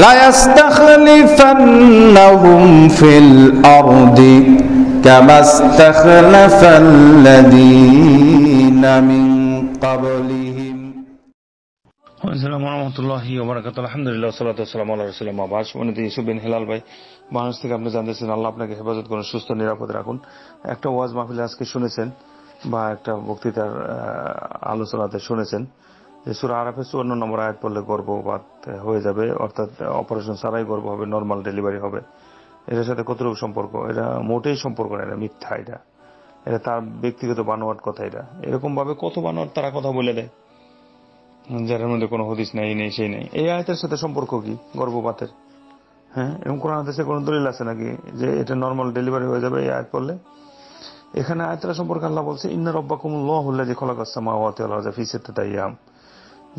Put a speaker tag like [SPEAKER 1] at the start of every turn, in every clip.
[SPEAKER 1] লায়াস্তাখলিফান্নাহুম feel আরদি কামা ইস্তাখলাফাল্লাযীনা মিন ক্বাবলিহিম।
[SPEAKER 2] আসসালামু রাহমাতুল্লাহি ওয়া বারাকাতুহু। আলহামদুলিল্লাহ, সালাতু ওয়াসসালামু আলা রাসূলিল্লাহ। মাবাস মনিদি ইউসুফ বিন হিলাল ভাই, বাংলাদেশ থেকে আপনি জানতেছেন। আল্লাহ আপনাকে হেফাজত করুন, সুস্থ নিরাপদ রাখুন। একটা ওয়াজ মাহফিলে আজকে শুনেছেন বা একটা বক্তৃতার আলোচনাতে শুনেছেন যে সূরা আরাফের 54 নম্বর আয়াত পড়লে গর্ভপাত হয়ে যাবে, অর্থাৎ অপারেশন ছাড়াই গর্ভ হবে, নর্মাল ডেলিভারি হবে। এটার সাথে কতটুকু সম্পর্ক? এটা মোটেই সম্পর্ক না, এটা মিথ্যা। এটা তার ব্যক্তিগত বানোয়াট কথা। এটা এরকম ভাবে কত বানোয়াট তারা কথা বলে দেয় যার মধ্যে কোনো হদিস নাই, নেই সেই নেই। এই আয়াতের সাথে সম্পর্ক কি গর্ভপাতের? হ্যাঁ, এরকম কোরআন হাদিসে কোনো দলিল আছে নাকি যে এটা নর্মাল ডেলিভারি হয়ে যাবে এই আয়াত পড়লে? এখানে আয়াতটা সম্পর্কে আল্লাহ বলছে, ইন্না রাব্বাকুমুল্লাহুল্লাযী খালাকাস সামাওয়াতি ওয়াল আরদা ফি সিত্তাতি আইয়াম,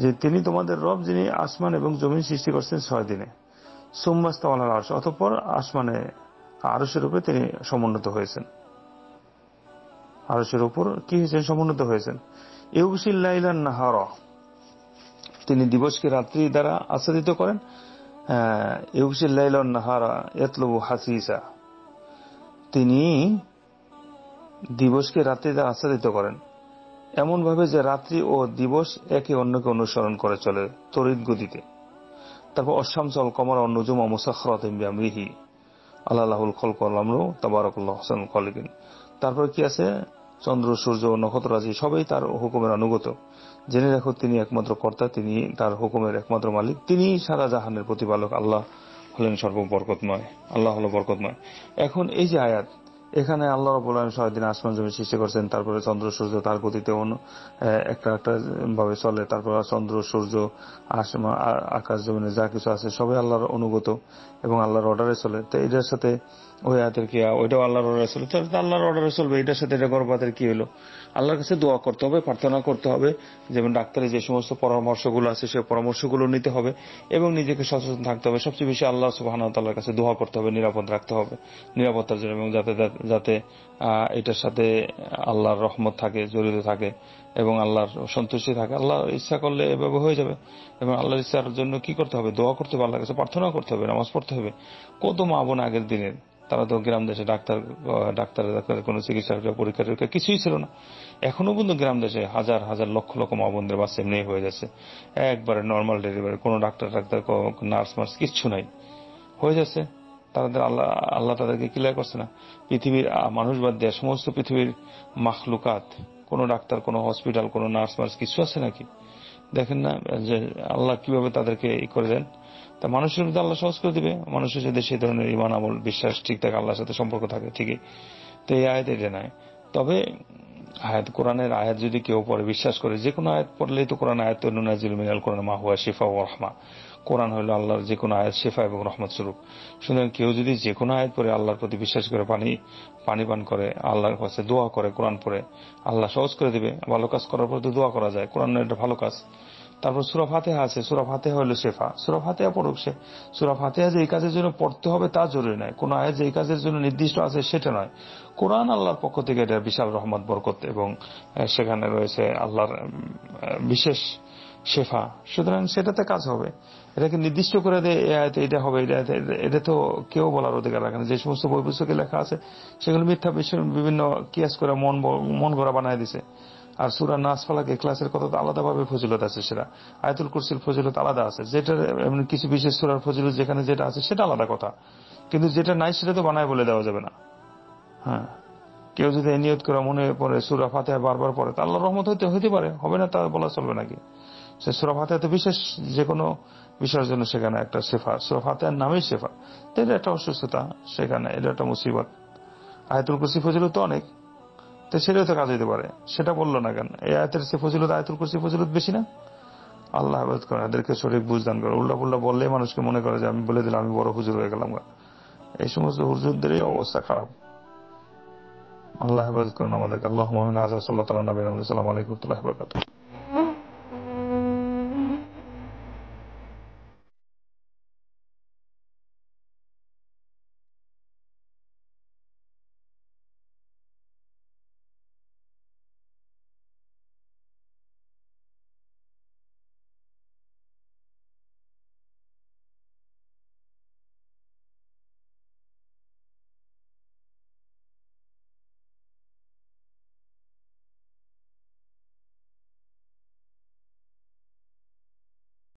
[SPEAKER 2] যে তিনি তোমাদের রব, যিনি আসমান এবং জমিন সৃষ্টি করছেন 6 দিনে। সুম্মা ইস্তাওয়া আলাল আরশ, অতঃপর আসমানে আরশের উপরে তিনি সমুন্নত হয়েছেন। আরশের উপর কি হয়েছেন? সমুন্নত হয়েছেন। ইউগশিল লাইলান নাহারা, তিনি দিবসকে রাত্রি দ্বারা আচ্ছাদিত করেন। ইউগশিল লাইলান নাহারা ইয়াতলুবু হাসিসা, তিনি দিবসকে রাত্রি দ্বারা আচ্ছাদিত করেন এমন ভাবে যে রাত্রি ও দিবস একে অন্যকে অনুসরণ করে চলে তড়িৎ গতিতে। তারপর অশামসুল কমর ওয়ান নুজুম মুসাখখারাতিন বিআমরিহি আলা লাহুল খালকু ওয়াল আমরু তাবারাকাল্লাহু আহসানুল খালিকিন। তারপর কি আছে? চন্দ্র, সূর্য, নক্ষত্ররাজি সবই তার হুকুমের অনুগত। জেনে রাখো, তিনি একমাত্র কর্তা, তিনি তার হুকুমের একমাত্র মালিক, তিনি সারা জাহানের প্রতিপালক। আল্লাহ হলেন সর্ববরকতময়, আল্লাহ হলো বরকতময়। এখন এই যে আয়াত, এখানে আল্লাহ রাব্বুল আলামিন 6 দিন আসমান জমি সৃষ্টি করছেন, তারপরে চন্দ্র সূর্য তার গতিতে একটা একটা ভাবে চলে, তারপর চন্দ্র সূর্য আকাশ জমিনে যা কিছু আছে সবই আল্লাহর অনুগত এবং আল্লাহর অর্ডারে চলে। তো এটার সাথে ওই আয়াতের কি, ওইটাও আল্লাহর অর্ডারে চলে, তো আল্লাহর অর্ডারে চলবে। এটার সাথে এটা গর্ভপাতের কি হলো? আল্লাহর কাছে দোয়া করতে হবে, প্রার্থনা করতে হবে, যেমন ডাক্তারের যে সমস্ত পরামর্শগুলো আছে সেই পরামর্শগুলো নিতে হবে এবং নিজেকে সচেতন থাকতে হবে। সবচেয়ে বেশি আল্লাহ সুবহানাহু ওয়া তাআলার কাছে দোয়া করতে হবে, নিরাপদ রাখতে হবে, নিরাপত্তার জন্য, এবং যাতে এটার সাথে আল্লাহর রহমত থাকে, জড়িত থাকে এবং আল্লাহর সন্তুষ্টি থাকে। আল্লাহ ইচ্ছা করলে এভাবে হয়ে যাবে। এবং আল্লাহর ইচ্ছার জন্য কি করতে হবে? দোয়া করতে হবে, আল্লাহর কাছে প্রার্থনা করতে হবে, নামাজ পড়তে হবে। কত মা বোন আগের দিনের, তারা তো গ্রাম দেশে ডাক্তারের কোনো চিকিৎসা পরীক্ষা টরীক্ষা কিছুই ছিল না। এখনো পর্যন্ত গ্রাম দেশে হাজার হাজার লক্ষ লক্ষ মা বোনদের বাচ্চা এমনি হয়ে যাচ্ছে, একবারে নর্মাল ডেলিভারি, কোনো ডাক্তার নার্স মার্স কিচ্ছু নাই, হয়ে যাচ্ছে। তাদের আল্লাহ তাদেরকে ক্লিয়ার করছে না? পৃথিবীর মানুষ বাদ দেয় সমস্ত পৃথিবীর মাখলুকাত, কোনো ডাক্তার, কোনো হসপিটাল, কোনো নার্স মার্স কিছু আছে নাকি? দেখেন না যে আল্লাহ কিভাবে তাদেরকে করে দেন। তা মানুষের মধ্যে আল্লাহ সহজ করে দিবে, মানুষের যদি সেই ধরনের ঈমান আমল বিশ্বাস ঠিক থাকে, আল্লাহর সাথে সম্পর্ক থাকে ঠিকই। তো এই আয়াত এটা নয়। তবে আয়াত, কোরআনের আয়াত যদি কেউ পড়ে, বিশ্বাস করে, যে কোনো আয়াত পড়লেই তো কোরআন আয়াত, নুনাজ্জিলু মিনাল কোরআনি মা হুয়া শিফা ওয়া রাহমা। কোরআন হলো আল্লাহর যে কোনো আয়াত শিফা এবং রহমত স্বরূপ। সুতরাং কেউ যদি যে কোনো আয়াত পড়ে, আল্লাহর প্রতি বিশ্বাস করে, পানি পান করে, আল্লাহর কাছে দোয়া করে, কোরআন পড়ে, আল্লাহ সহজ করে দিবে। ভালো কাজ করার পর তো দোয়া করা যায়, কোরআনের একটা ভালো কাজ। তারপর সূরা ফাতিহা আছে, সূরা ফাতিহা হলো শেফা। সূরা ফাতিহা পড়ুক সে। সূরা ফাতিহা যে এই কাজের জন্য পড়তে হবে তা জরুরি নয়, কোন আয়াত যে এই কাজের জন্য নির্দিষ্ট আছে সেটা নয়। কোরআন আল্লাহর পক্ষ থেকে এটা বিশাল রহমত, বরকত এবং সেখানে রয়েছে আল্লাহর বিশেষ শেফা। সুতরাং সেটাতে কাজ হবে। এটাকে নির্দিষ্ট করে দেয় এই আয়াতে এটা হবে, এটা তো কেউ বলার অধিকার রাখে না। যে সমস্ত বই পুস্তকে লেখা আছে সেগুলো মিথ্যা, বিভিন্ন কিয়াস করে মন গড়া বানায় দিছে। আর সূরা নাস, ফালাক, ইখলাসের কথা তো আলাদাভাবে ফজিলত আছে, সেটা আয়াতুল কুরসির ফজিলত আলাদা আছে। যেটা এমন কিছু বিশেষ সূরার ফজিলত যেখানে যেটা আছে সেটা আলাদা কথা, কিন্তু যেটা নাই সেটা তো বানায় বলে দেওয়া যাবে না। হ্যাঁ, কেউ যদি নিয়ত করে মনে পড়ে সূরা ফাতিহা বারবার পড়ে, তা আল্লাহর রহমত হতে পারে, হবে না তা বলা চলবে নাকি? সে সূরা ফাতিহা তো বিশেষ যে কোনো বিষয়ের জন্য সেখানে একটা শেফা, সূরা ফাতিহার নামেই শেফা। তো এটা একটা অসুস্থতা, সেখানে এটা একটা মুসিবত। আয়াতুল কুরসি ফজিলত তো অনেক, তো সেটাও তো কাজ হইতে পারে, সেটা বললো না কেন? এই আয়াতের সে ফজিলত, আয়াতুল কুরসি ফজিলত বেশি না? আল্লাহ হেফাজত করেন, এদেরকে সঠিক বুঝ দান করে। উল্টা পুল্টা বললে মানুষকে মনে করে যে আমি বলে দিলাম আমি বড় হুজুর হয়ে গেলাম। এই সমস্ত হুজুরদেরই অবস্থা খারাপ। আল্লাহ হেফাজত করেন আমাদেরকে। আল্লাহুম্মা আমিন। আসসালামু আলাইকুম ওয়া রাহমাতুল্লাহি ওয়া বারাকাতুহু।